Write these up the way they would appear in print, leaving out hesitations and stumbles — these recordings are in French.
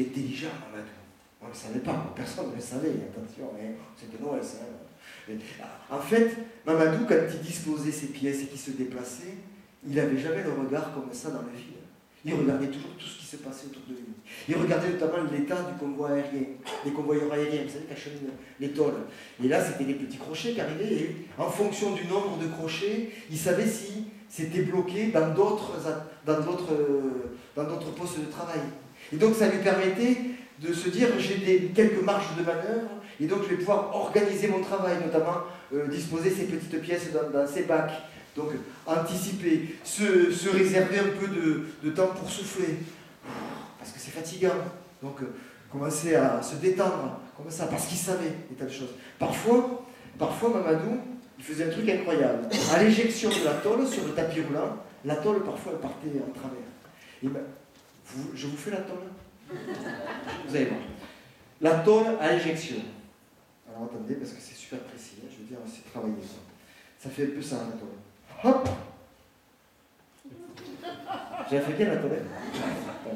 était intelligent, Mamadou. On ne le savait pas, personne ne le savait, attention, hein, c'était Noël. Hein. En fait, Mamadou, quand il disposait ses pièces et qu'il se déplaçait, il n'avait jamais le regard comme ça dans le vide. Il regardait toujours tout ce qui se passait autour de lui. Il regardait notamment l'état du convoi aérien, les convoyeurs aériens, vous savez, qui acheminent les tôles. Et là, c'était des petits crochets qui arrivaient, et en fonction du nombre de crochets, il savait si c'était bloqué dans d'autres postes de travail. Et donc, ça lui permettait de se dire, j'ai quelques marges de manœuvre, et donc je vais pouvoir organiser mon travail, notamment disposer ces petites pièces dans ces bacs. Donc, anticiper, se réserver un peu de temps pour souffler, parce que c'est fatigant. Donc, commencer à se détendre, comme ça, parce qu'il savait des tas de choses. Parfois, Mamadou, il faisait un truc incroyable. À l'éjection de la tôle sur le tapis roulant, la tôle, parfois, elle partait en travers. Et ben, je vous fais la tôle. Vous allez voir. La tôle à éjection. Alors, attendez, parce que c'est super précis. Hein, je veux dire, c'est travaillé, ça. Ça fait un peu ça, la tôle. Hop! J'ai fait bien la tonnelle.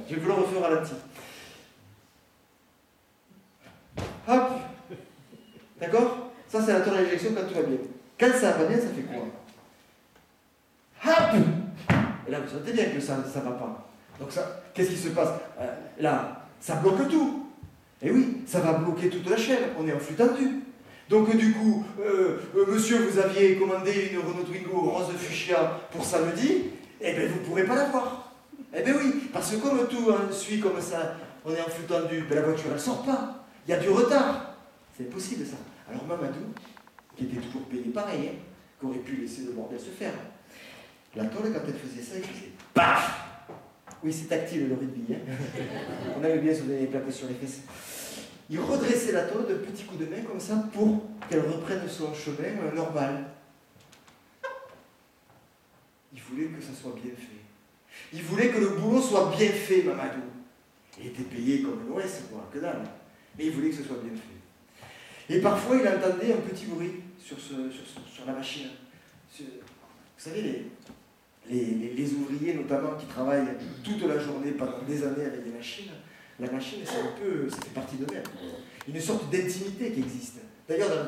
Je vais vous le refaire à la petite. Hop! D'accord? Ça, c'est la tonnelle d'éjection quand tout va bien. Quand ça va bien, ça fait quoi? Hop! Et là, vous sentez bien que ça ne va pas. Donc, qu'est-ce qui se passe? Là, ça bloque tout. Et oui, ça va bloquer toute la chaîne. On est en flux tendu. Donc du coup, monsieur, vous aviez commandé une Renault Twingo rose fuchsia pour samedi, eh bien vous ne pourrez pas l'avoir. Eh bien oui, parce que comme tout suit comme ça, on est en flux tendu, ben la voiture elle ne sort pas. Il y a du retard. C'est impossible ça. Alors Mamadou, qui était toujours payé pareil, hein, qui aurait pu laisser le bordel se faire. La tôle, quand elle faisait ça, il faisait PAF! Oui, c'est tactile le rugby. Hein. On avait bien soulevé les plaques sur les fesses. Il redressait la tôle de petits coups de main comme ça pour qu'elle reprenne son chemin normal. Il voulait que ça soit bien fait. Il voulait que le boulot soit bien fait, Mamadou. Il était payé comme un OS, quoi, que dalle. Mais il voulait que ce soit bien fait. Et parfois, il entendait un petit bruit sur la machine. Vous savez, les ouvriers, notamment, qui travaillent toute la journée, pendant des années avec des machines, la machine, ça fait partie d'eux-mêmes. Une sorte d'intimité qui existe. D'ailleurs, dans le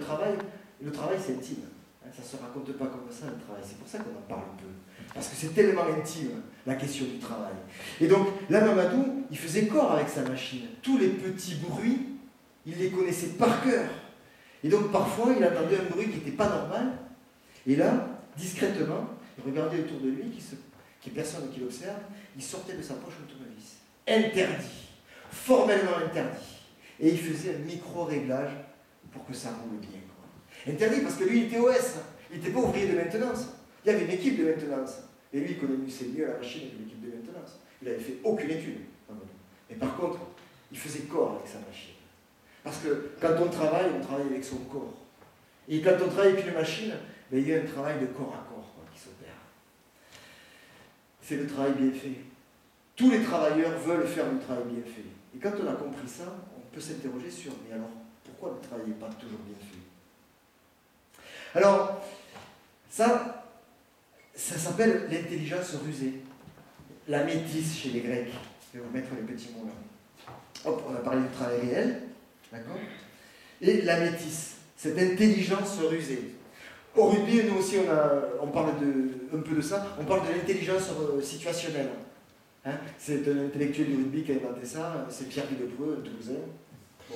travail, c'est intime. Ça ne se raconte pas comme ça, le travail. C'est pour ça qu'on en parle peu. Parce que c'est tellement intime, la question du travail. Et donc, là, Mamadou, il faisait corps avec sa machine. Tous les petits bruits, il les connaissait par cœur. Et donc, parfois, il entendait un bruit qui n'était pas normal. Et là, discrètement, il regardait autour de lui, qu'il n'y ait personne qui l'observe, il sortait de sa poche un tournevis. Interdit. Formellement interdit. Et il faisait un micro-réglage pour que ça roule bien. Quoi. Interdit parce que lui, il était OS. Il n'était pas ouvrier de maintenance. Il y avait une équipe de maintenance. Et lui, il connaissait mieux la machine que l'équipe de maintenance. Il n'avait fait aucune étude. Mais par contre, il faisait corps avec sa machine. Parce que quand on travaille avec son corps. Et quand on travaille avec une machine, ben, il y a un travail de corps à corps quoi, qui s'opère. C'est le travail bien fait. Tous les travailleurs veulent faire le travail bien fait. Et quand on a compris ça, on peut s'interroger sur, mais alors, pourquoi le travail n'est pas toujours bien fait? Alors, ça s'appelle l'intelligence rusée. La métisse chez les Grecs. Je vais vous mettre les petits mots là. Hop, on a parlé du travail réel, d'accord? Et la métisse, cette intelligence rusée. Au rugby, nous aussi, on parle un peu de ça, on parle de l'intelligence situationnelle. Hein, c'est un intellectuel du rugby qui a inventé ça, c'est Pierre Villepreux, un Toulousain. Bon.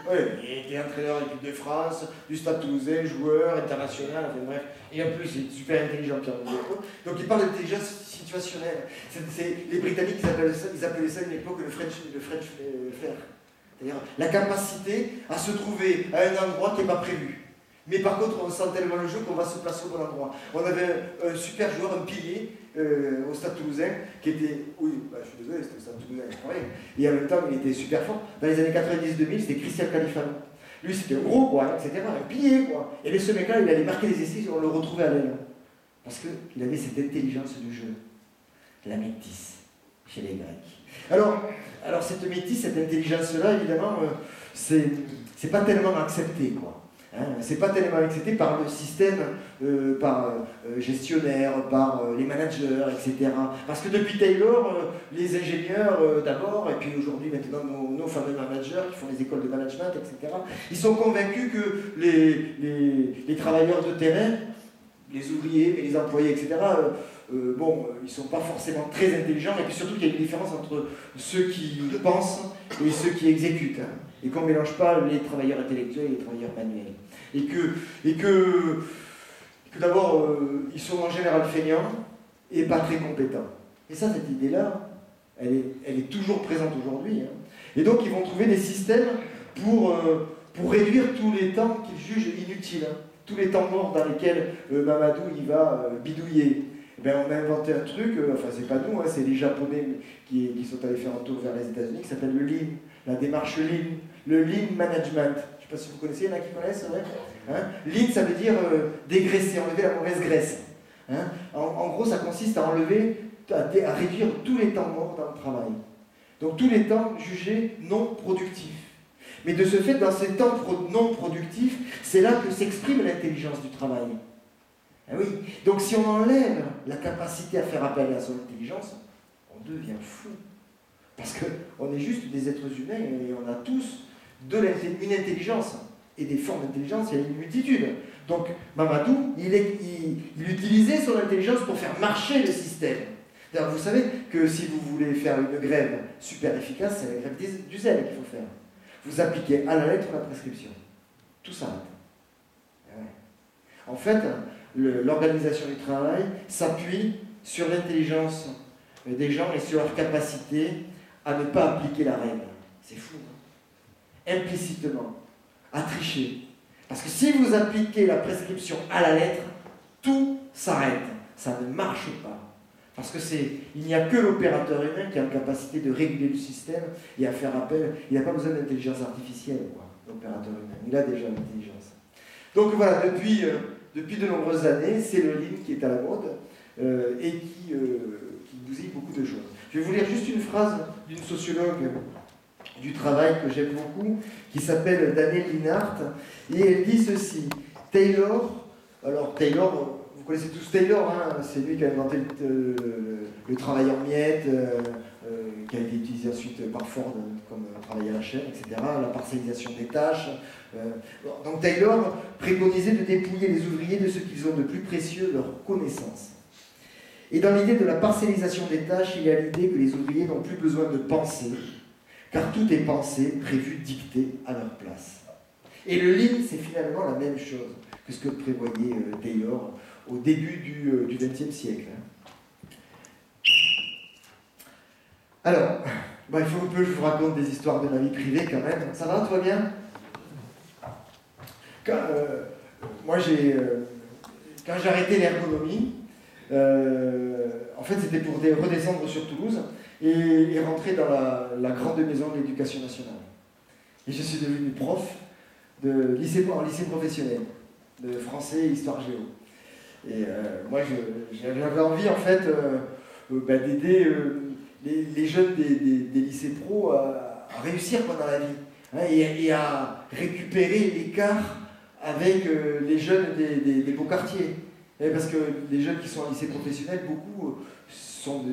Oui, il était entraîneur de l'équipe de France, du Stade Toulousain, joueur, international, enfin bref. Et en plus, il est super intelligent, Pierre Villepreux. Donc il parle d'intelligence situationnelle. Les Britanniques, ils appelaient ça à une époque le French flair. C'est-à-dire la capacité à se trouver à un endroit qui n'est pas prévu. Mais par contre, on sent tellement le jeu qu'on va se placer au bon endroit. On avait un super joueur, un pilier, au Stade Toulousain, qui était... Oui, je suis désolé, c'était au Stade Toulousain, c'est pareil. Et en même temps, il était super fort. Dans les années 90-2000, c'était Christian Califano. Lui, c'était un gros, quoi, etc. Un pilier, quoi. Et ce mec-là, il allait marquer les essais, on le retrouvait à l'aile. Parce qu'il avait cette intelligence du jeu. La métisse, chez les Grecs. Alors cette métisse, cette intelligence-là, évidemment, c'est pas tellement accepté, quoi. Hein, c'est pas tellement excité par le système, par gestionnaire, par les managers, etc. Parce que depuis Taylor, les ingénieurs d'abord, et puis aujourd'hui maintenant nos fameux managers qui font les écoles de management, etc., ils sont convaincus que les travailleurs de terrain, les ouvriers, mais les employés, etc., ils sont pas forcément très intelligents, et puis surtout qu'il y a une différence entre ceux qui pensent et ceux qui exécutent. Hein, et qu'on ne mélange pas les travailleurs intellectuels et les travailleurs manuels. Et que d'abord, ils sont en général feignants et pas très compétents. Et ça, cette idée-là, elle est toujours présente aujourd'hui. Hein. Et donc, ils vont trouver des systèmes pour réduire tous les temps qu'ils jugent inutiles. Hein. Tous les temps morts dans lesquels Mamadou il va bidouiller. Eh bien, on a inventé un truc, enfin c'est pas nous, hein, c'est les Japonais qui sont allés faire un tour vers les États-Unis, qui s'appelle le Lean, la démarche Lean, le Lean Management. Je ne sais pas si vous connaissez, il y en a qui connaissent, ouais. Hein, Lean, ça veut dire dégraisser, enlever la mauvaise graisse. Hein. En gros, ça consiste à enlever, à réduire tous les temps morts dans le travail. Donc tous les temps jugés non productifs. Mais de ce fait, dans ces temps non productifs, c'est là que s'exprime l'intelligence du travail. Ah oui. Donc si on enlève la capacité à faire appel à son intelligence, on devient fou. Parce qu'on est juste des êtres humains et on a tous une intelligence. Et des formes d'intelligence, il y a une multitude. Donc Mamadou, il utilisait son intelligence pour faire marcher le système. D'ailleurs, vous savez que si vous voulez faire une grève super efficace, c'est la grève du zèle qu'il faut faire. Vous appliquez à la lettre la prescription. Tout s'arrête. Ouais. En fait, l'organisation du travail s'appuie sur l'intelligence des gens et sur leur capacité à ne pas appliquer la règle. C'est fou, hein. Implicitement, à tricher. Parce que si vous appliquez la prescription à la lettre, tout s'arrête. Ça ne marche pas. Parce que il n'y a que l'opérateur humain qui a la capacité de réguler le système et à faire appel. Il n'a pas besoin d'intelligence artificielle, l'opérateur humain. Il a déjà l'intelligence. Donc voilà, depuis de nombreuses années, c'est le Lean qui est à la mode et qui bousille beaucoup de choses. Je vais vous lire juste une phrase d'une sociologue du travail que j'aime beaucoup, qui s'appelle Danielle Linhart, et elle dit ceci. Taylor, vous connaissez tous Taylor, hein, c'est lui qui a inventé le travail en miettes, qui a été utilisé ensuite par Ford comme travail à la chaîne, etc., la parcellisation des tâches. Donc Taylor préconisait de dépouiller les ouvriers de ce qu'ils ont de plus précieux, leur connaissance. Et dans l'idée de la parcellisation des tâches, il y a l'idée que les ouvriers n'ont plus besoin de penser, car tout est pensé, prévu, dicté à leur place. Et le Lean, c'est finalement la même chose que ce que prévoyait Taylor au début du XXe siècle. Alors, il faut que je vous raconte des histoires de ma vie privée quand même. Ça va, toi bien? Moi, quand j'ai arrêté l'ergonomie, en fait, c'était pour redescendre sur Toulouse et rentrer dans la grande maison de l'éducation nationale. Et je suis devenu prof en lycée professionnel, de français et histoire géo. Et moi, j'avais envie, en fait, d'aider les jeunes des lycées pro à réussir dans la vie, hein, et à récupérer l'écart avec les jeunes des beaux quartiers. Et parce que les jeunes qui sont en lycée professionnel, beaucoup sont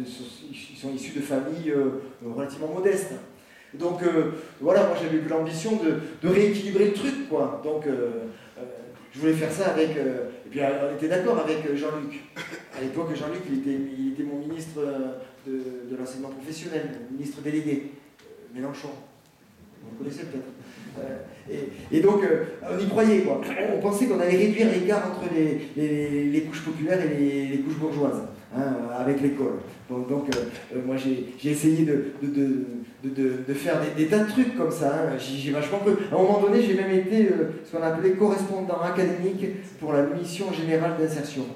issus de familles relativement modestes. Donc voilà, moi j'avais eu l'ambition de rééquilibrer le truc, quoi. Donc je voulais faire ça avec... et puis on était d'accord avec Jean-Luc. À l'époque, Jean-Luc, il était mon ministre de l'enseignement professionnel, ministre délégué, Mélenchon. Vous le connaissez peut-être. Et donc, on y croyait, quoi. On pensait qu'on allait réduire l'écart entre les couches populaires et les couches bourgeoises, hein, avec l'école. Donc moi, j'ai essayé de faire des tas de trucs comme ça. Hein. J'ai vachement cru. À un moment donné, j'ai même été ce qu'on appelait correspondant académique pour la mission générale d'insertion.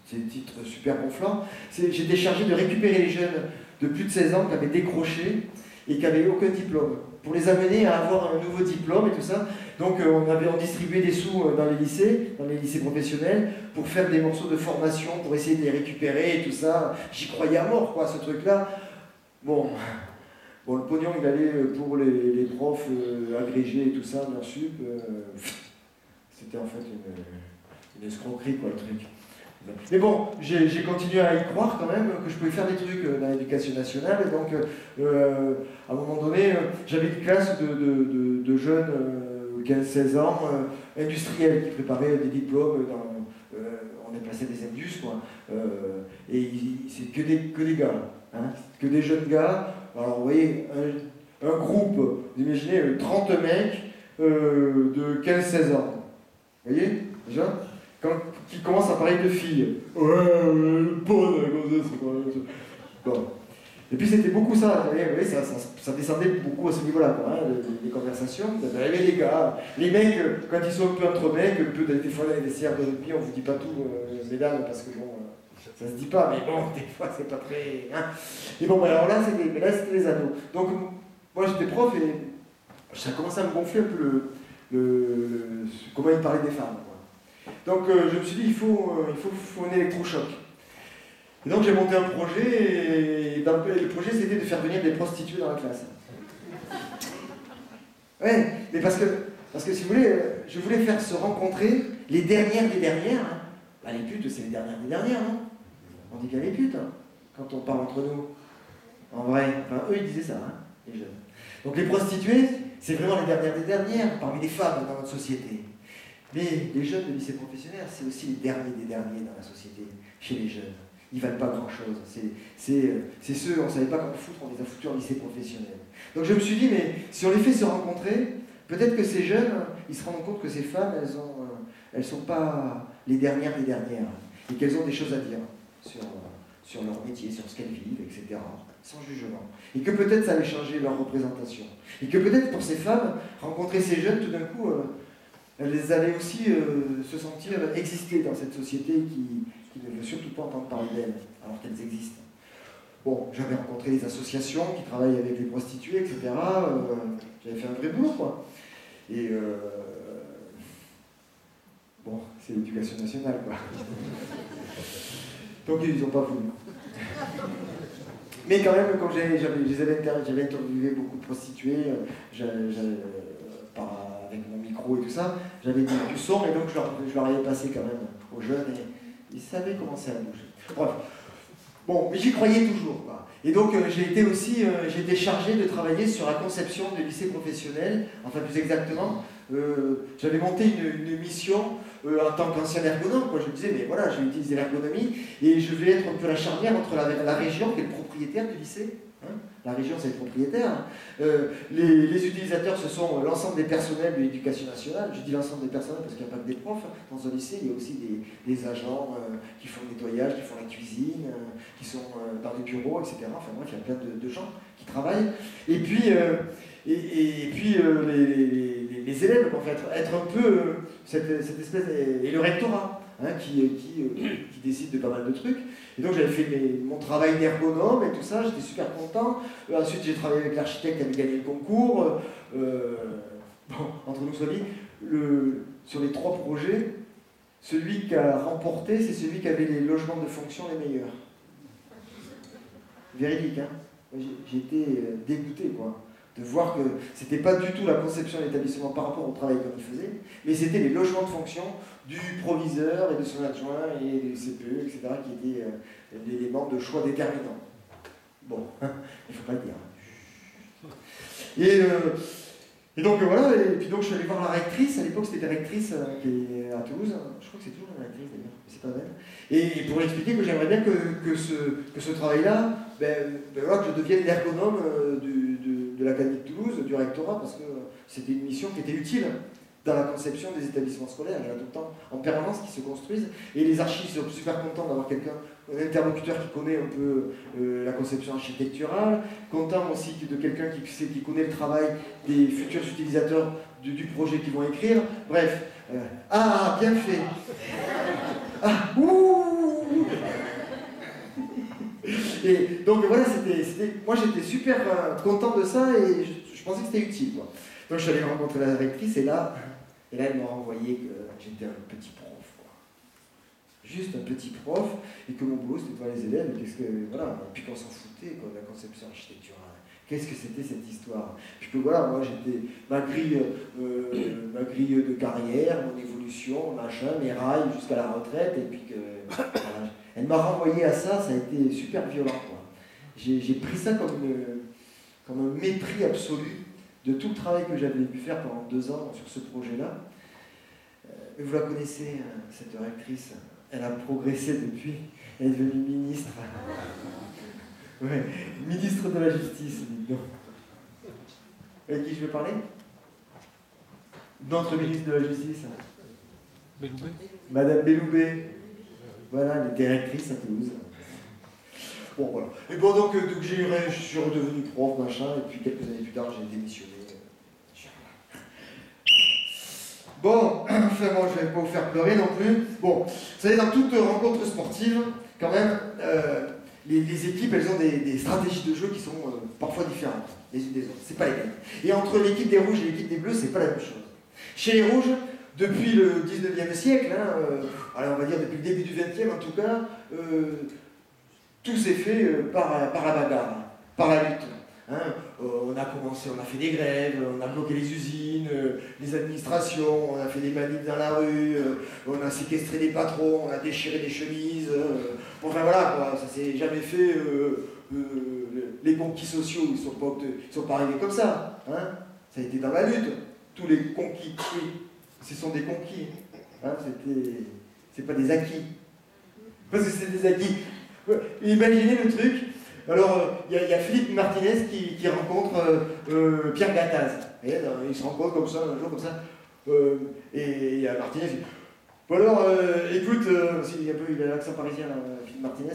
C'est un titre super gonflant. J'étais chargé de récupérer les jeunes de plus de 16 ans qui avaient décroché et qui n'avaient aucun diplôme, pour les amener à avoir un nouveau diplôme et tout ça. Donc on distribuait des sous dans les lycées professionnels, pour faire des morceaux de formation, pour essayer de les récupérer et tout ça. J'y croyais à mort, quoi, ce truc-là. Bon, le pognon, il allait pour les profs agrégés et tout ça, bien sup. c'était en fait une escroquerie, quoi, le truc. Mais bon, j'ai continué à y croire quand même, que je pouvais faire des trucs dans l'éducation nationale. Et donc, à un moment donné, j'avais une classe de jeunes, 15-16 ans, industriels, qui préparaient des diplômes on est passé des indus, quoi. Et c'est que des gars, hein, que des jeunes gars. Alors, vous voyez, un groupe, vous imaginez, 30 mecs de 15-16 ans. Vous voyez, déjà qui commence à parler de filles. Ouais, bonne, c'est quoi bon. Et puis c'était beaucoup ça, vous voyez, ça descendait beaucoup à ce niveau-là, quoi, hein, les conversations. Vous avez les gars, les mecs, quand ils sont un peu entre mecs, des fois dans les vestiaires de rugby, on vous dit pas tout, mesdames, parce que bon, ça se dit pas, mais bon, des fois c'est pas très. Hein. Et bon, alors là, c'était les ados. Donc, moi j'étais prof et ça commençait à me gonfler un peu comment ils parlaient des femmes. Donc je me suis dit, il faut un électrochoc. Et donc j'ai monté un projet, et le projet c'était de faire venir des prostituées dans la classe. Ouais, mais parce que si vous voulez, je voulais faire se rencontrer les dernières des dernières. Hein. Bah, les putes, c'est les dernières des dernières, non? On dit qu'il y a les putes, hein, quand on parle entre nous. En vrai, enfin, eux ils disaient ça, hein, les jeunes. Donc les prostituées, c'est vraiment les dernières des dernières, parmi les femmes dans notre société. Mais les jeunes de lycée professionnel, c'est aussi les derniers des derniers dans la société, chez les jeunes. Ils valent pas grand-chose. C'est ceux, on ne savait pas comment foutre, on les a foutus en lycée professionnel. Donc je me suis dit, mais si on les fait se rencontrer, peut-être que ces jeunes, ils se rendent compte que ces femmes, elles sont pas les dernières des dernières, et qu'elles ont des choses à dire sur leur métier, sur ce qu'elles vivent, etc., sans jugement. Et que peut-être ça allait changer leur représentation. Et que peut-être pour ces femmes, rencontrer ces jeunes, tout d'un coup, elles allaient aussi se sentir exister dans cette société qui ne veut surtout pas entendre parler d'elles, alors qu'elles existent. Bon, j'avais rencontré des associations qui travaillent avec les prostituées, etc. J'avais fait un vrai boulot, quoi. Et bon, c'est l'éducation nationale, quoi. Donc ils n'ont pas voulu. Mais quand même, comme j'avais interviewé beaucoup de prostituées, avec mon micro et tout ça, j'avais du son, et donc je leur avais passé quand même aux jeunes, et ils savaient comment ça allait bouger. Bref. Bon, mais j'y croyais toujours, quoi. Et donc j'ai été chargé de travailler sur la conception de lycées professionnels, enfin plus exactement, j'avais monté une mission en tant qu'ancien ergonome, quoi. Je me disais, mais voilà, je vais utiliser l'ergonomie, et je vais être un peu la charnière entre la région, qui est le propriétaire du lycée. Hein, la région, c'est le propriétaire. Les utilisateurs, ce sont l'ensemble des personnels de l'éducation nationale. Je dis l'ensemble des personnels parce qu'il n'y a pas que des profs. Dans un lycée, il y a aussi des agents qui font le nettoyage, qui font la cuisine, qui sont dans les bureaux, etc. Enfin bref, il y a plein de gens qui travaillent. Et puis, les élèves, en fait, être un peu cette espèce... Et le rectorat, hein, qui décide de pas mal de trucs. Et donc j'avais fait mon travail d'ergonome et tout ça, j'étais super content. Ensuite j'ai travaillé avec l'architecte qui avait gagné le concours. Bon, entre nous soit dit, sur les 3 projets, celui qui a remporté, c'est celui qui avait les logements de fonction les meilleurs. Véridique, hein. J'ai été dégoûté, quoi, de voir que c'était pas du tout la conception de l'établissement par rapport au travail qu'il faisait, mais c'était les logements de fonction du proviseur et de son adjoint et des CPE, etc., qui étaient des éléments de choix déterminants. Bon, il ne faut pas le dire. Et donc voilà, et puis donc je suis allé voir la rectrice, à l'époque c'était la rectrice qui est à Toulouse, je crois que c'est toujours la rectrice d'ailleurs, mais c'est pas elle, et pour lui expliquer que j'aimerais bien que ce travail-là, voilà, que je devienne l'ergonome de l'Académie de Toulouse, du rectorat, parce que c'était une mission qui était utile dans la conception des établissements scolaires. Il y en a tout le temps en permanence qui se construisent, et les archives sont super contents d'avoir un interlocuteur qui connaît un peu la conception architecturale, content aussi de quelqu'un qui connaît le travail des futurs utilisateurs du projet qu'ils vont écrire. Bref, bien fait. Et donc voilà, moi j'étais super content de ça, et je pensais que c'était utile, quoi. Donc je suis allé rencontrer la rectrice, et là elle m'a renvoyé que j'étais un petit prof, quoi. Juste un petit prof, et que mon boulot c'était pas les élèves, et puis qu'on s'en foutait, quoi, de la conception architecturale. Qu'est-ce que c'était cette histoire? Puisque voilà, moi j'étais ma grille de carrière, mon évolution, machin, mes rails jusqu'à la retraite, et puis que voilà, elle m'a renvoyé à ça, ça a été super violent, quoi. J'ai pris ça comme un mépris absolu de tout le travail que j'avais pu faire pendant 2 ans sur ce projet-là. Mais vous la connaissez, cette actrice, elle a progressé depuis, elle est devenue ministre. Ouais, ministre de la Justice, dites donc. Avec qui je vais parler? Notre ministre de la Justice. Belloubet. Madame Belloubet. Voilà, elle était rectrice à Toulouse. Bon, voilà. Et bon, donc je suis redevenu prof, machin, et puis quelques années plus tard, j'ai démissionné. Bon, enfin, moi, je ne vais pas vous faire pleurer non plus. Bon, vous savez, dans toute rencontre sportive, quand même, les équipes, elles ont des stratégies de jeu qui sont parfois différentes les unes des autres. C'est pas les mêmes. Et entre l'équipe des rouges et l'équipe des bleus, c'est pas la même chose. Chez les rouges, depuis le 19e siècle, alors on va dire depuis le début du 20e en tout cas, tout s'est fait par la bagarre, par la lutte. On a commencé, on a fait des grèves, on a bloqué les usines, les administrations, on a fait des manifs dans la rue, on a séquestré des patrons, on a déchiré des chemises. Enfin voilà, quoi, ça s'est jamais fait. Les conquis sociaux, ils sont pas arrivés comme ça. Ça a été dans la lutte. Tous les conquis, ce sont des conquis. C'est pas des acquis. Parce que c'est des acquis. Imaginez le truc. Alors, il y a Philippe Martinez qui rencontre Pierre Gattaz. Ils se rencontrent comme ça, un jour comme ça. Et il y a Martinez qui dit bon alors, écoute, il a l'accent parisien, Philippe Martinez.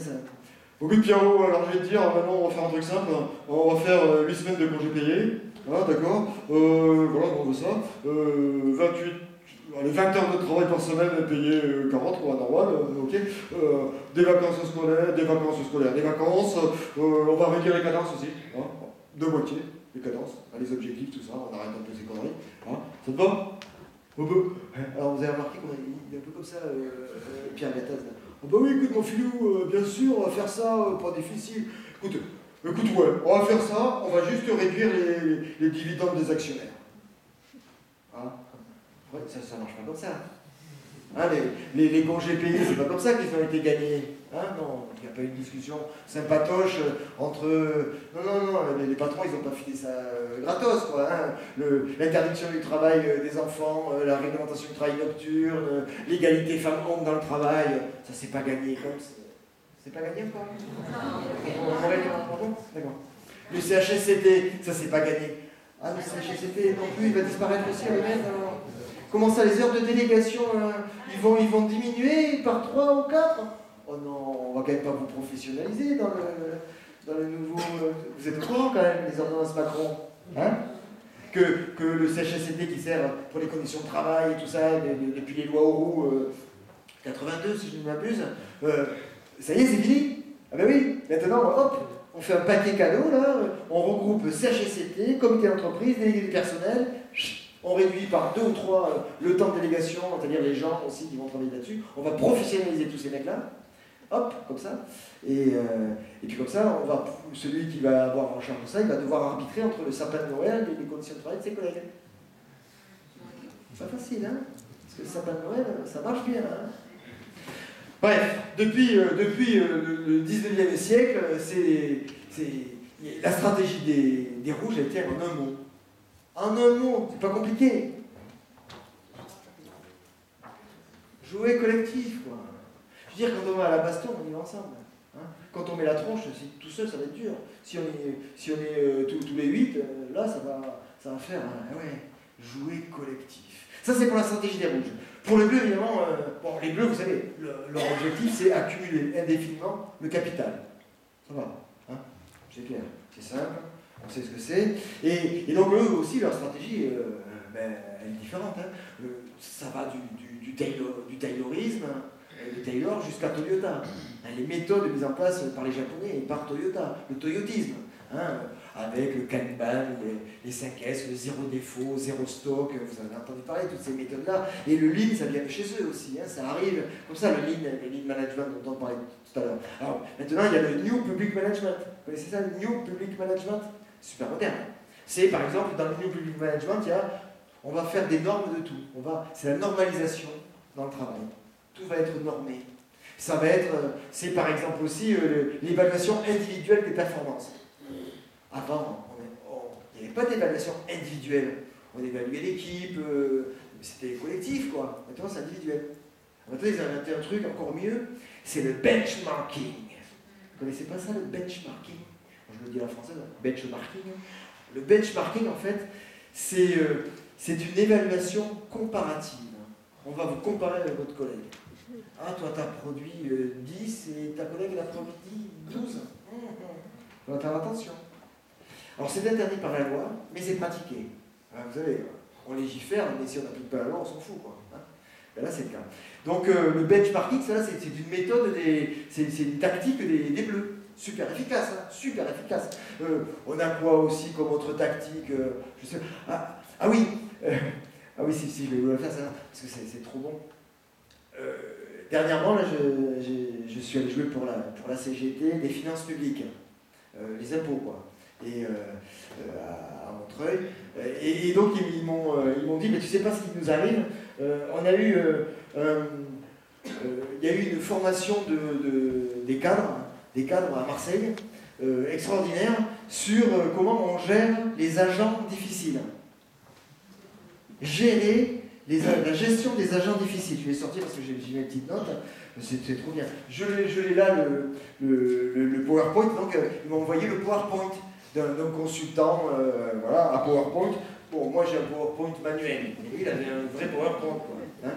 Écoute Pierrot, alors je vais te dire, maintenant on va faire un truc simple. On va faire 8 semaines de congés payés. D'accord. Voilà, on veut ça. 20 heures de travail par semaine payées 40, quoi, normal, ok. Des vacances scolaires, des vacances. On va réduire les cadences aussi, de moitié, les cadences, les objectifs, tout ça, on arrête un peu ces conneries. Ça te va? Alors vous avez remarqué qu'on est un peu comme ça, Pierre Gattaz. Oh bah oui, écoute mon filou, bien sûr, on va faire ça, pas difficile. Écoute, ouais, on va faire ça, on va juste réduire les dividendes des actionnaires. Ouais, ça marche pas comme ça. Les congés payés, c'est pas comme ça qu'ils ont été gagnés. Non, il n'y a pas eu de discussion sympatoche entre... Non, les patrons, ils n'ont pas filé ça gratos, quoi. L'interdiction du travail des enfants, la réglementation du travail nocturne, l'égalité femmes-hommes dans le travail, ça s'est pas gagné comme ça. C'est pas gagné, quoi? Non. D'accord. Le CHSCT, ça s'est pas gagné. Le CHSCT non plus, il va disparaître aussi, le même, alors. Comment ça, les heures de délégation, ils vont diminuer par 3 ou 4? Oh non, on va quand même pas vous professionnaliser dans le nouveau... Vous êtes au courant quand même, les ordonnances Macron, que le CHSCT qui sert pour les conditions de travail et tout ça, depuis les lois Auroux 82, si je ne m'abuse, ça y est, c'est fini. Ah ben oui, maintenant, hop, on fait un paquet cadeau, là, on regroupe CHSCT, comité d'entreprise, délégué du personnel, on réduit par 2 ou 3 le temps de délégation, c'est-à-dire les gens aussi qui vont travailler là-dessus. On va professionnaliser tous ces mecs-là, hop, comme ça. Et puis comme ça, celui qui va avoir en charge de ça, il va devoir arbitrer entre le sapin de Noël et les conditions de travail de ses collègues. C'est pas facile, parce que le sapin de Noël, ça marche bien, Bref, depuis le 19e siècle, la stratégie des rouges a été en un mot. En un mot, c'est pas compliqué. Jouer collectif, quoi. Je veux dire, quand on va à la baston, on y va ensemble. Quand on met la tronche, tout seul, ça va être dur. Si on est tous les 8, là, ça va faire. Jouer collectif. Ça, c'est pour la stratégie des rouges. Pour les bleus, évidemment, les bleus, vous savez, leur objectif, c'est accumuler indéfiniment le capital. Ça va, c'est clair, c'est simple. On sait ce que c'est. Et donc, eux aussi, leur stratégie, elle est différente. Ça va du taylorisme, de Taylor jusqu'à Toyota. Les méthodes mises en place par les Japonais et par Toyota. Le toyotisme. Avec le Kanban, les 5S, le zéro défaut, zéro stock, vous avez entendu parler de toutes ces méthodes-là. Et le lean, ça vient de chez eux aussi. Ça arrive comme ça, le lean management dont on parlait tout à l'heure. Alors, maintenant, il y a le New Public Management. Vous connaissez ça, le New Public Management? super moderne. C'est par exemple, dans le New Public Management, on va faire des normes de tout. C'est la normalisation dans le travail. Tout va être normé. Ça va être, c'est par exemple aussi l'évaluation individuelle des performances. Avant, il n'y avait pas d'évaluation individuelle. On évaluait l'équipe, c'était collectif, quoi. Maintenant, c'est individuel. Maintenant, ils ont inventé un truc encore mieux, c'est le benchmarking. Vous ne connaissez pas ça, le benchmarking? Je le dis à la française, benchmarking. Le benchmarking, en fait, c'est une évaluation comparative. On va vous comparer avec votre collègue. Ah, toi, tu as produit 10 et ta collègue, elle a produit 12. On va faire attention. Alors, c'est interdit par la loi, mais c'est pratiqué. Alors, vous savez, on légifère, mais si on n'applique pas la loi, on s'en fout, quoi. Ben là, c'est le cas. Donc, le benchmarking, c'est une méthode, c'est une tactique des bleus. Super efficace, hein, super efficace. On a quoi aussi comme autre tactique je sais, oui, si, je vais vous la faire, ça, parce que c'est trop bon. Dernièrement, là, je suis allé jouer pour la CGT, les finances publiques, les impôts, quoi, et à Montreuil. Et donc, ils m'ont dit, mais tu sais pas ce qui nous arrive, on a eu, il y a eu une formation des cadres à Marseille, extraordinaire, sur comment on gère les agents difficiles. Gérer la gestion des agents difficiles. Je vais sortir parce que j'ai mes petites notes, c'est trop bien. Je l'ai là, le PowerPoint, donc ils m'ont envoyé le PowerPoint d'un consultant à PowerPoint. Bon, moi j'ai un PowerPoint manuel, mais lui il avait un vrai PowerPoint, quoi. Hein.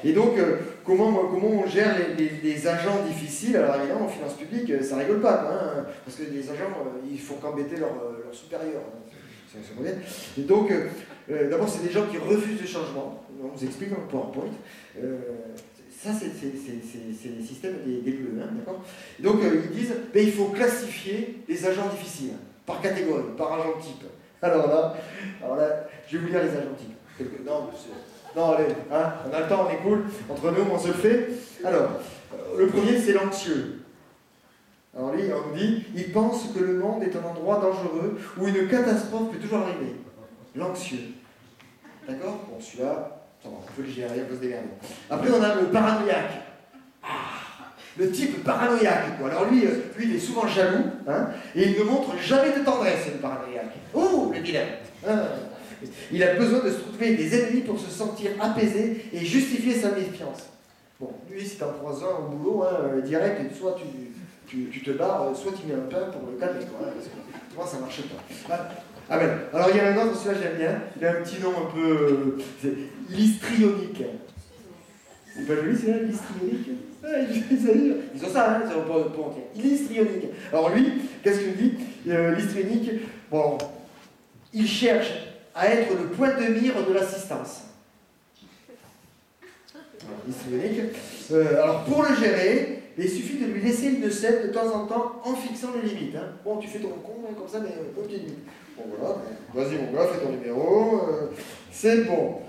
Et donc, comment on gère les agents difficiles? Alors évidemment, en finance publique, ça rigole pas, quoi, hein, parce que les agents, ils font qu'embêter leurs supérieurs. C'est moderne. Et donc, d'abord, c'est des gens qui refusent le changement. On vous explique dans le PowerPoint. Ça, c'est les systèmes des bleus, hein, d'accord? Et donc, ils disent, il faut classifier les agents difficiles, par catégorie, par agent type. Alors là, je vais vous lire les agents types. Non, allez, hein, on a le temps, on est cool. Entre nous, on se le fait. Alors, le premier, c'est l'anxieux. Alors lui, on nous dit, il pense que le monde est un endroit dangereux où une catastrophe peut toujours arriver. L'anxieux. D'accord? Bon, celui-là, ça va, on peut le gérer, on peut se démerder. Après, on a le paranoïaque. Le type paranoïaque, quoi. Alors lui, il est souvent jaloux, hein, et il ne montre jamais de tendresse, le paranoïaque. Oh, le vilain, hein. Il a besoin de se trouver des ennemis pour se sentir apaisé et justifier sa méfiance. Bon, lui, si t'en croises un au boulot, hein, direct, soit tu te barres, soit tu mets un pain pour le calmer, quoi, hein, parce que moi, ça marche pas. Ah ben, alors il y a un autre, celui-là j'aime bien, il a un petit nom un peu... c'est l'histrionique. C'est pas joli, c'est là, l'histrionique? Ils ont ça, hein, c'est pour entier. L'histrionique. Alors lui, qu'est-ce qu'il dit? L'histrionique, bon, il cherche à être le point de mire de l'assistance. L'histrionique. Alors pour le gérer, il suffit de lui laisser une scène de temps en temps en fixant les limites. Hein. Bon, tu fais ton con, hein, comme ça, mais bonne limite. Bon voilà, vas-y mon gars, fais ton numéro, c'est bon.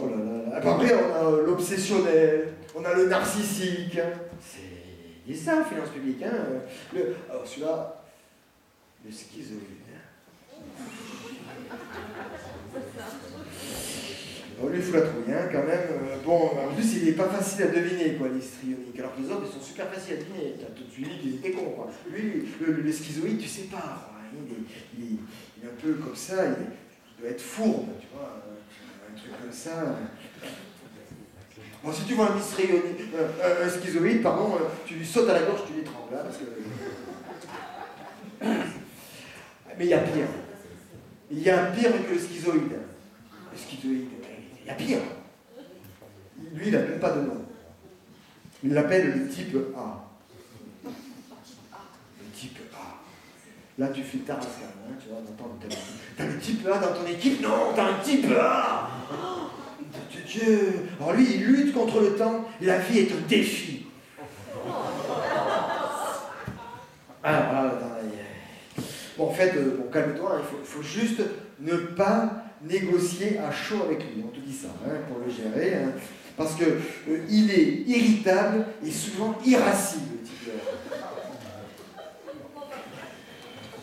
Oh là là. Après, on a l'obsessionnel, on a le narcissique. C'est ça en finance publique. Hein. Alors celui-là, le schizoïde. Bon, lui, il fout la trouille, hein, quand même. Bon, en plus, il n'est pas facile à deviner, quoi, l'histrionique. Alors que les autres, ils sont super faciles à deviner. T'as tout de suite dit qu'ils étaient cons, quoi. Lui, le schizoïde, tu sais pas, quoi. Il est un peu comme ça, il doit être fourbe, tu vois. Un truc comme ça. Bon, si tu vois un schizoïde, pardon, tu lui sautes à la gorge, tu l'étrangles, là, parce que... Mais il y a pire. Il y a pire que le schizoïde. Le schizoïde, il y a pire. Lui, il n'a même pas de nom. Il l'appelle le type A. Le type A. Là, tu fais tarascane, hein, tu vois, t'as le type A dans ton équipe? Non, t'as un type A. Dieu. Alors lui, il lutte contre le temps. La vie est un défi. Bon, en fait, calme-toi, hein, il faut juste ne pas négocier à chaud avec lui. On te dit ça, hein, pour le gérer. Hein, parce que il est irritable et souvent irascible, le type.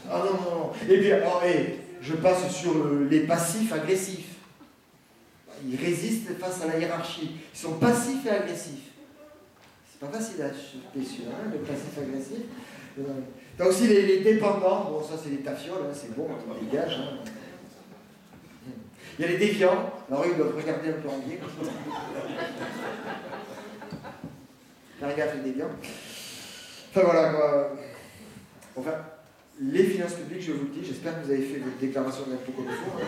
Ah non, non, non. Et puis, alors, je passe sur les passifs agressifs. Ils résistent face à la hiérarchie. Ils sont passifs et agressifs. C'est pas facile à choper sur, hein, le passif agressif. T'as aussi les dépendants. Bon, ça, c'est les tafioles, hein, c'est bon, on dégage. Hein. Il y a les déviants. Alors, eux, ils doivent regarder un peu en biais. Faire gaffe, les déviants. Enfin, voilà, quoi. Enfin, les finances publiques, je vous le dis, j'espère que vous avez fait votre déclaration d'impôt comme il faut. Hein.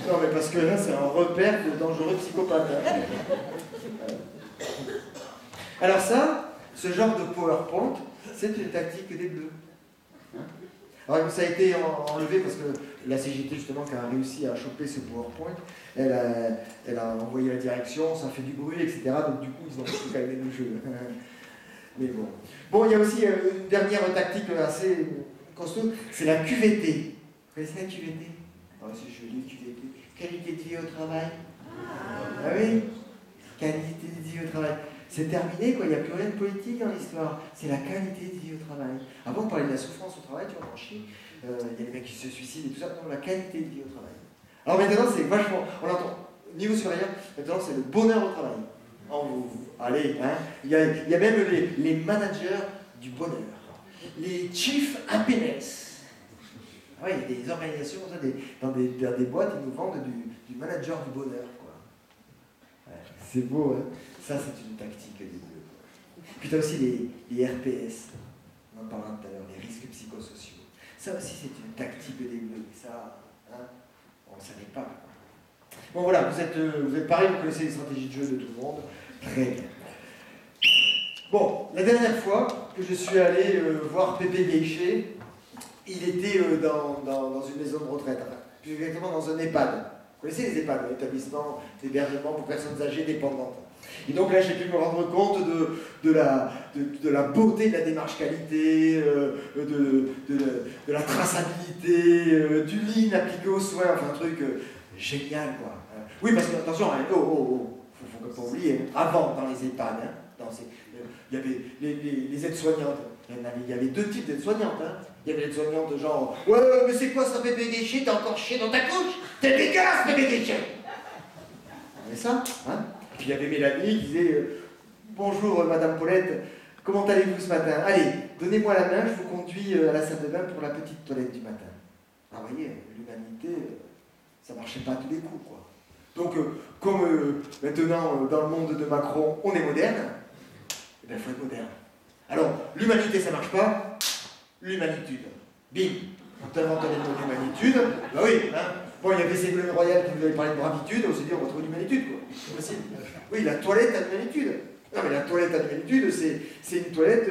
Non, mais parce que là, c'est un repère de dangereux psychopathes. Hein. Alors ça, ce genre de PowerPoint, c'est une tactique des Bleus. Hein. Alors ça a été enlevé parce que la CGT, justement, qui a réussi à choper ce PowerPoint, elle a envoyé la direction, ça fait du bruit, etc. Donc du coup, ils ont calmé le jeu. Mais bon. Bon, il y a aussi une dernière tactique assez costaud, c'est la QVT. Vous connaissez la QVT? Oh, c'est joli, QVT. Qualité de vie au travail. Ah oui? Qualité de vie au travail. C'est terminé, quoi. Il n'y a plus rien de politique dans l'histoire. C'est la qualité de vie au travail. Avant, on parlait de la souffrance au travail, tu vois, en Chine. Il y a des mecs qui se suicident et tout ça. Non, la qualité de vie au travail. Alors maintenant, c'est vachement. On entend, niveau supérieur, maintenant, c'est le bonheur au travail. Allez, hein. Il y a même les managers du bonheur. Les chief happiness. Ah ouais, il y a des organisations, ça, dans des boîtes, ils nous vendent du manager du bonheur, quoi. Ouais, c'est beau, hein. Ça, c'est une tactique des Bleus. Puis tu as aussi les RPS, on en parlait tout à l'heure, les risques psychosociaux. Ça aussi, c'est une tactique des Bleus. Ça, hein, on ne savait pas. Bon, voilà, vous êtes pareil, vous connaissez les stratégies de jeu de tout le monde. Très bien. Bon, la dernière fois que je suis allé voir Pépé Guéché, il était dans une maison de retraite, enfin, plus exactement dans un EHPAD. Vous connaissez les EHPAD, l'établissement d'hébergement pour personnes âgées dépendantes. Et donc là, j'ai pu me rendre compte de la beauté de la démarche qualité, de la traçabilité, du lean appliqué aux soins, enfin un truc génial, quoi. Oui, parce que, attention, hein, faut pas oublier, avant, dans les EHPAD, hein, il y avait les aides-soignantes. Il y avait deux types d'aides-soignantes. Hein. Il y avait l'aides-soignante genre « Ouais, mais c'est quoi ça, Pépé Guéché? T'as encore chié dans ta couche? T'es dégueulasse, Pépé Guéché !» On avait ça, hein. Puis il y avait Mélanie qui disait Bonjour Madame Paulette, comment allez-vous ce matin? Allez, donnez-moi la main, je vous conduis à la salle de bain pour la petite toilette du matin. » Ah, vous voyez, l'humanité, ça marchait pas à tous les coups, quoi. Donc, comme maintenant, dans le monde de Macron, on est moderne, eh bien, il faut être moderne. Alors, l'humanité, ça marche pas, l'humanitude. Bim, on invente le mot d'humanitude, bah oui, hein. Bon, il y avait Ségolène Royal qui nous avait parlé de bravitude, on s'est dit, on retrouve l'humanitude, quoi. C'est possible. Oui, la toilette à l'humanitude. Non, mais la toilette à l'humanitude, c'est une toilette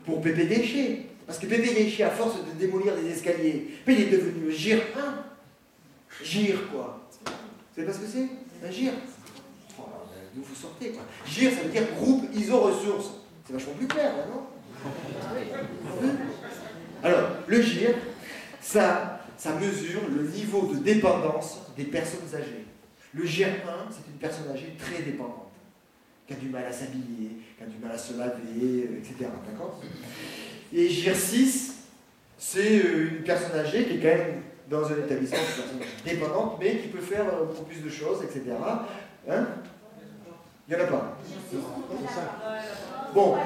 pour Pépé Guéché. Parce que Pépé Guéché, à force de démolir des escaliers, il est devenu GIR 1. GIR, quoi. Vous savez pas ce que c'est? Un GIR. Oh, d'où vous sortez, quoi. GIR, ça veut dire groupe ISO-ressources. C'est vachement plus clair, là, non? Alors, le GIR, ça mesure le niveau de dépendance des personnes âgées. Le GIR 1, c'est une personne âgée très dépendante, qui a du mal à s'habiller, qui a du mal à se laver, etc. D'accord? Et GIR 6, c'est une personne âgée qui est quand même dans un établissement de personnes dépendantes, mais qui peut faire beaucoup plus de choses, etc. Hein? Il n'y en a pas. Bon,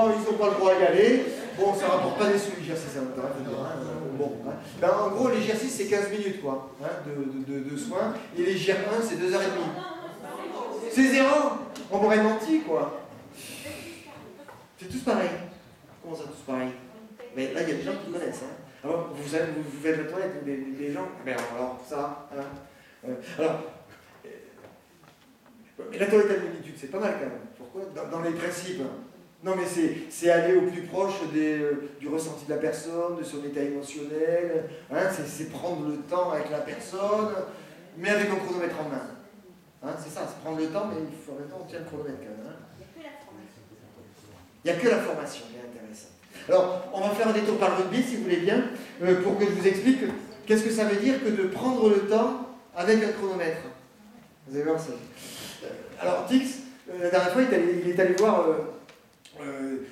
ils n'ont pas le droit à y aller. Bon, ça ne rapporte pas des sous, les GIR 6, ça m'intéresse de dire. Bon, hein. Ben, en gros, les GIR 6, c'est 15 minutes, quoi, hein, de soins. Et les GIR 1, c'est 2h30. C'est zéro. On m'aurait menti, quoi. C'est tous pareil. Comment ça, tous pareil? Mais là, il y a des gens qui connaissent. Hein. Alors, vous faites la toilette, des gens. Ben, alors, ça. Hein. Alors, mais la toilette à l'humanitude, c'est pas mal quand même. Pourquoi? Dans les principes. Non, mais c'est aller au plus proche du ressenti de la personne, de son état émotionnel. Hein, c'est prendre le temps avec la personne, mais avec un chronomètre en main. Hein, c'est ça, c'est prendre le temps, mais il faut en même temps on tient le chronomètre quand même. Hein. Il n'y a que la formation qui est intéressante. Alors, on va faire un détour par le rugby, si vous voulez bien, pour que je vous explique qu'est-ce que ça veut dire que de prendre le temps avec un chronomètre. Vous allez voir ça. Alors, Tix, la dernière fois, il est allé voir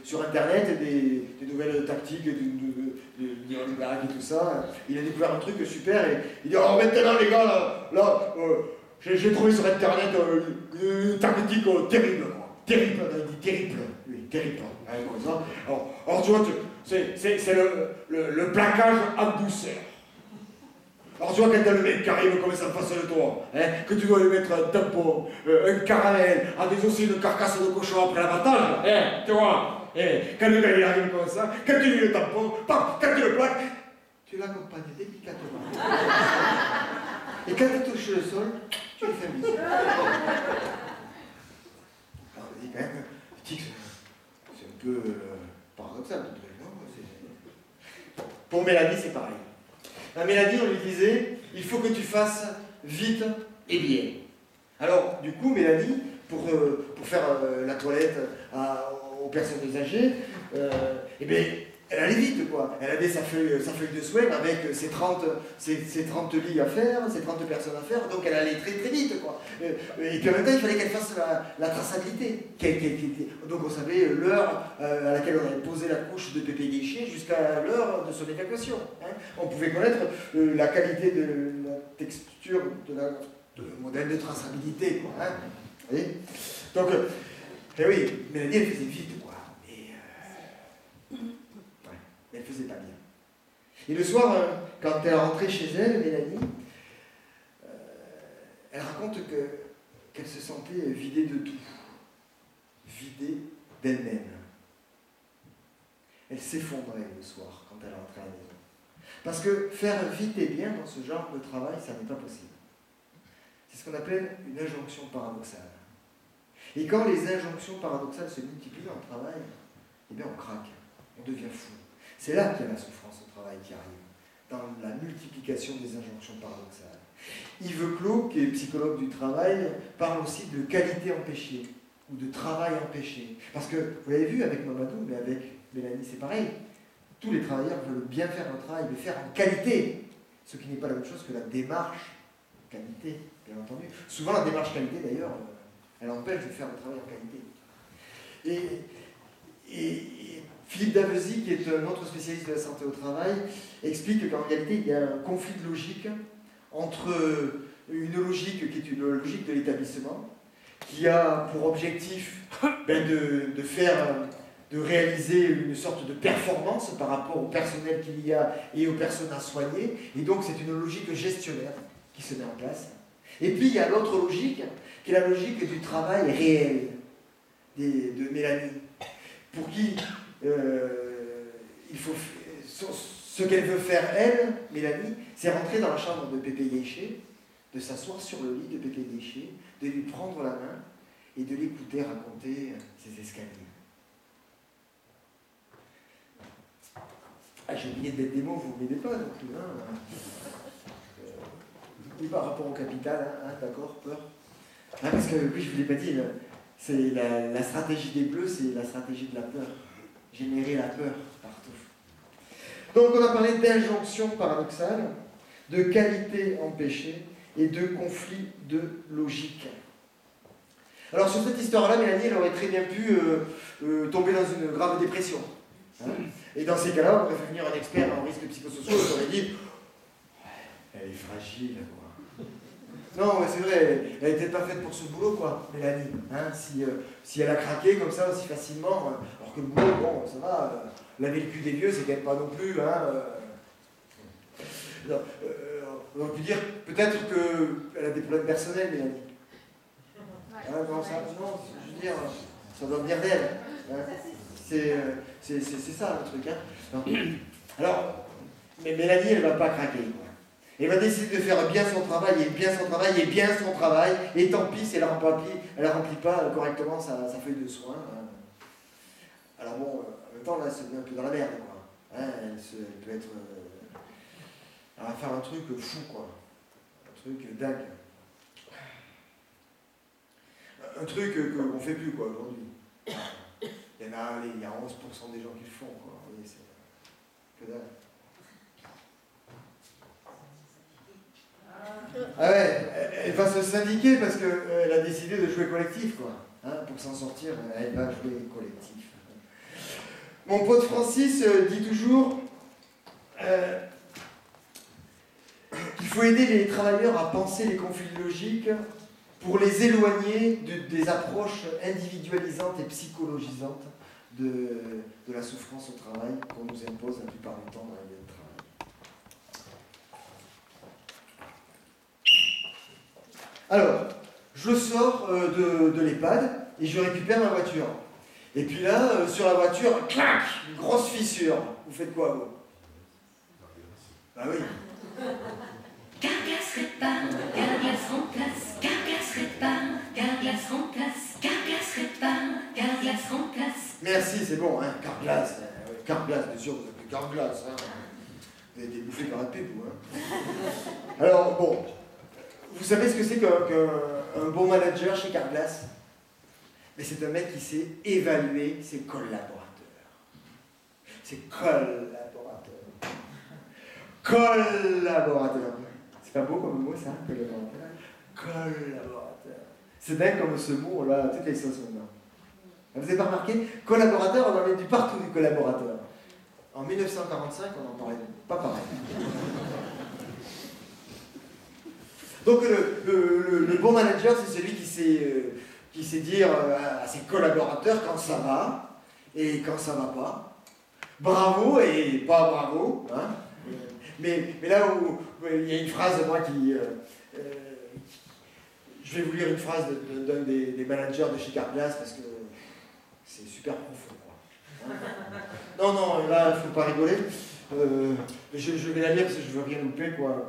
sur Internet des nouvelles tactiques, des millions de blagues et tout ça. Il a découvert un truc super et il dit alors maintenant les gars, j'ai trouvé sur internet une tactique terrible, quoi. Terrible, il dit terrible, oui, terrible. Hein, comme ça. Alors tu vois, c'est le plaquage en douceur. Alors tu vois quand t'as le mec qui arrive comme ça en face de toi, hein, que tu dois lui mettre un tampon, un caramel, avec aussi une carcasse de cochon après l'abattage, hein, tu vois, quand le gars il arrive comme ça, quand tu lui le tampon, paf, quand tu le plaques, tu l'accompagnes délicatement. Et quand tu touches le sol, tu lui fais un bisou. Alors je dis quand même, c'est un peu paradoxal le truc, non? Pour Mélanie c'est pareil. À Mélanie, on lui disait, il faut que tu fasses vite et bien. Alors, du coup, Mélanie, pour faire la toilette aux personnes âgées, eh bien, elle allait vite, quoi. Elle avait sa feuille de soins avec ses 30 lits à faire, ses 30 personnes à faire, donc elle allait très très vite, quoi. Et puis en même temps, il fallait qu'elle fasse la traçabilité. Donc on savait l'heure à laquelle on avait posé la couche de Pépé Guichet jusqu'à l'heure de son évacuation. Hein. On pouvait connaître la qualité de la texture de modèle de traçabilité, quoi. Hein. Vous voyez. Donc, oui, Mélanie, elle faisait vite, quoi. Mais elle faisait pas bien. Et le soir, quand elle rentrait chez elle, Mélanie, elle raconte qu'elle se sentait vidée de tout, vidée d'elle-même. Elle s'effondrait le soir quand elle rentrait à la maison. Parce que faire vite et bien dans ce genre de travail, ça n'est pas possible. C'est ce qu'on appelle une injonction paradoxale. Et quand les injonctions paradoxales se multiplient dans le travail, eh bien on craque, on devient fou. C'est là qu'il y a la souffrance au travail qui arrive, dans la multiplication des injonctions paradoxales. Yves Clos, qui est psychologue du travail, parle aussi de qualité empêchée, ou de travail empêché. Parce que, vous l'avez vu avec Mamadou, mais avec Mélanie, c'est pareil. Tous les travailleurs veulent bien faire leur travail, le faire en qualité, ce qui n'est pas la même chose que la démarche qualité, bien entendu. Souvent, la démarche qualité, d'ailleurs, elle empêche de faire le travail en qualité. Et Philippe Davesy, qui est un autre spécialiste de la santé au travail, explique qu'en réalité, il y a un conflit de logique entre une logique qui est une logique de l'établissement, qui a pour objectif de réaliser une sorte de performance par rapport au personnel qu'il y a et aux personnes à soigner, et donc c'est une logique gestionnaire qui se met en place. Et puis il y a l'autre logique, qui est la logique du travail réel de Mélanie, pour qui il faut ce qu'elle veut faire, elle, Mélanie, c'est rentrer dans la chambre de Pépé Guichet, de s'asseoir sur le lit de Pépé Guichet, de lui prendre la main et de l'écouter raconter ses escaliers. Ah, j'ai oublié de mettre des mots, vous ne m'aidez pas non plus. Hein. Oui, par rapport au capital, hein, d'accord, peur. Ah, parce que, oui, je ne vous l'ai pas dit, c'est la stratégie des Bleus, c'est la stratégie de la peur. Générer la peur partout. Donc on a parlé d'injonction paradoxale, de qualité empêchée et de conflit de logique. Alors sur cette histoire-là, Mélanie, elle aurait très bien pu tomber dans une grave dépression. Hein. Et dans ces cas-là, on aurait fait venir un expert en risques psychosociaux, qui aurait dit « Elle est fragile, quoi. » Non, mais c'est vrai, elle n'était pas faite pour ce boulot, quoi, Mélanie. Hein, si elle a craqué comme ça aussi facilement, alors que le boulot, bon, ça va, laver le cul des vieux, c'est quand même pas non plus. Hein, on peut dire peut-être qu'elle a des problèmes personnels, Mélanie. Hein, non, je veux dire, ça doit venir d'elle. Hein. C'est ça le truc. Hein. Alors, mais Mélanie, elle ne va pas craquer. Elle va décider de faire bien son travail, et bien son travail, et tant pis si elle ne remplit pas correctement sa feuille de soins. Hein. Alors bon, en même temps, là, c'est un peu dans la merde, quoi. Hein, elle peut être... elle va faire un truc fou, quoi. Un truc dingue. Un truc qu'on ne fait plus, quoi, aujourd'hui. Il y a 11% des gens qui le font, quoi. Vous voyez, c'est que dalle. Ah ouais, elle va se syndiquer parce qu'elle a décidé de jouer collectif, quoi. Hein, pour s'en sortir, elle va jouer collectif. Mon pote Francis dit toujours, Il faut aider les travailleurs à penser les conflits logiques pour les éloigner des approches individualisantes et psychologisantes de la souffrance au travail qu'on nous impose la plupart du temps dans la vie de travail. Alors, je sors de l'EHPAD et je récupère ma voiture. Et puis là, sur la voiture, clac, une grosse fissure. Vous faites quoi, vous? Bah oui. Carglass répare, Carglass remplace, Carglass répare, Carglass remplace, Carglass répare, Carglass remplace. Merci, c'est bon, hein, Carglass. Carglass, bien sûr, vous appelez Carglass. Hein. Vous avez été bouffé par un pépou. Hein. Alors, bon, vous savez ce que c'est qu'un bon manager chez Carglass? Mais c'est un mec qui sait évaluer ses collaborateurs. Ses collaborateurs. Collaborateurs. C'est pas beau comme mot, ça, collaborateur? Collaborateur. C'est dingue comme ce mot, là, toutes les sauces maintenant. Vous avez pas remarqué? Collaborateur, on en met du partout du collaborateur. En 1945, on n'en parlait pas pareil. Donc le bon manager, c'est celui qui sait dire à ses collaborateurs quand ça va et quand ça va pas. Bravo et pas bravo. Hein. Mais là où il y a une phrase, moi, qui... je vais vous lire une phrase d'un des managers de chez Carglass parce que c'est super profond. Quoi. Non, là, il ne faut pas rigoler. Je vais la lire parce que je ne veux rien louper, quoi,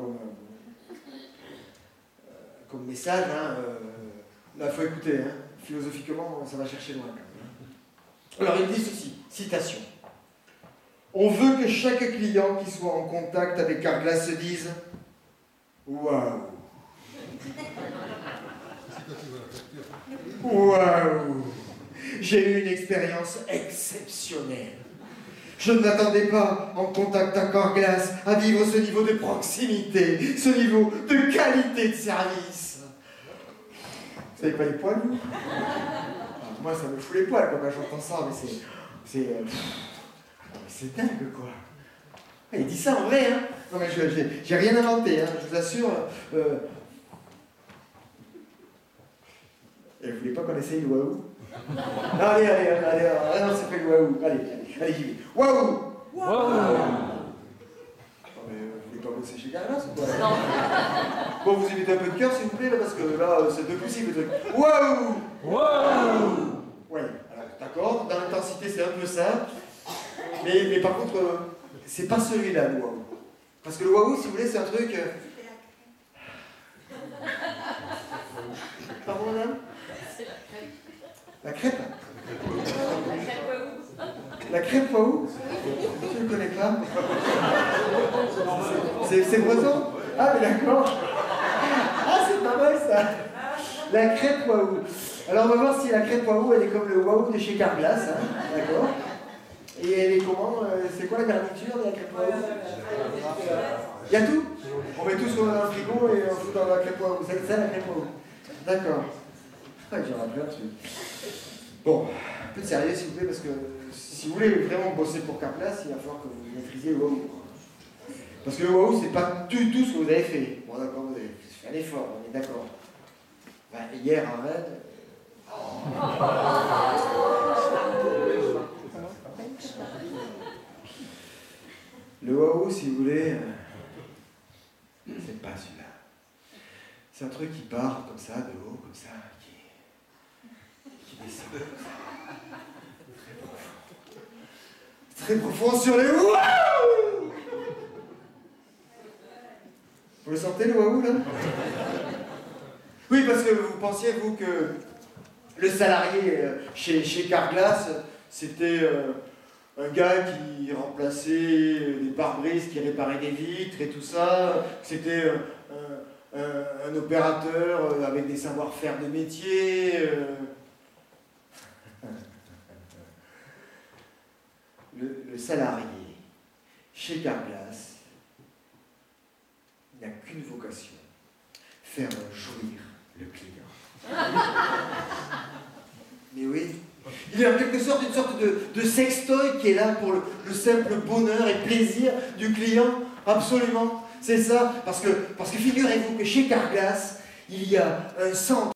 comme message. Hein, là, il faut écouter. Hein. Philosophiquement, ça va chercher loin. Alors, il dit ceci, citation. On veut que chaque client qui soit en contact avec Carglass se dise « Waouh !» Waouh! J'ai eu une expérience exceptionnelle. Je ne m'attendais pas, en contact à Carglass, à vivre ce niveau de proximité, ce niveau de qualité de service. Vous savez pas les poils, vous? Moi, ça me fout les poils quand j'entends ça, mais c'est dingue, quoi. Il dit ça en vrai, hein? Non, mais j'ai rien inventé, hein, je vous assure. Et vous voulez pas qu'on essaye le waouh? Allez, non, c'est pas le waouh. Allez, j'y vais. Waouh! Waouh! Non, mais vous voulez pas bosser chez Carglass ou quoi? Non. Bon, vous évitez un peu de cœur, s'il vous plaît, là, parce que là, c'est deux possibles, le truc. Waouh! Waouh! Ouais, alors, d'accord, dans l'intensité, c'est un peu ça. Mais par contre, c'est pas celui-là, le waouh. Parce que le waouh, si vous voulez, c'est un truc... Pardon, madame? La crêpe. La crêpe waouh? Je ne connais pas. C'est breton? Ah, mais d'accord. Ah, c'est pas mal, ça. La crêpe waouh. Alors, on va voir si la crêpe waouh, elle est comme le waouh de chez Carglass. Hein. D'accord. Et elle est comment? C'est quoi la garniture de la crêpe waouh? Il y a tout? On met tout sur un frigo et on fout dans la crêpe waouh. C'est ça la crêpe waouh? D'accord. J'aurais plein de trucs. Bon, un peu de sérieux s'il vous plaît, parce que si vous voulez vraiment bosser pour Carglass, il va falloir que vous maîtrisiez le waouh. Parce que le waouh, c'est pas du tout ce que vous avez fait. Bon, d'accord, vous avez fait un effort, on est d'accord. Ben, hier, en raid. Le waouh, si vous voulez, c'est pas celui-là. C'est un truc qui part comme ça, de haut, comme ça, qui descend comme ça. Très profond sur les waouh! Vous le sentez le waouh là? Oui, parce que vous pensiez, vous, que le salarié chez Carglass, c'était un gars qui remplaçait des pare-brises, qui réparait des vitres et tout ça. C'était un opérateur avec des savoir-faire de métier. Le salarié chez Carglass n'a qu'une vocation, faire jouir le client. Mais oui, Il est en quelque sorte une sorte de sextoy qui est là pour le simple bonheur et plaisir du client. Absolument, c'est ça. Parce que figurez-vous que chez Carglass, il y a un centre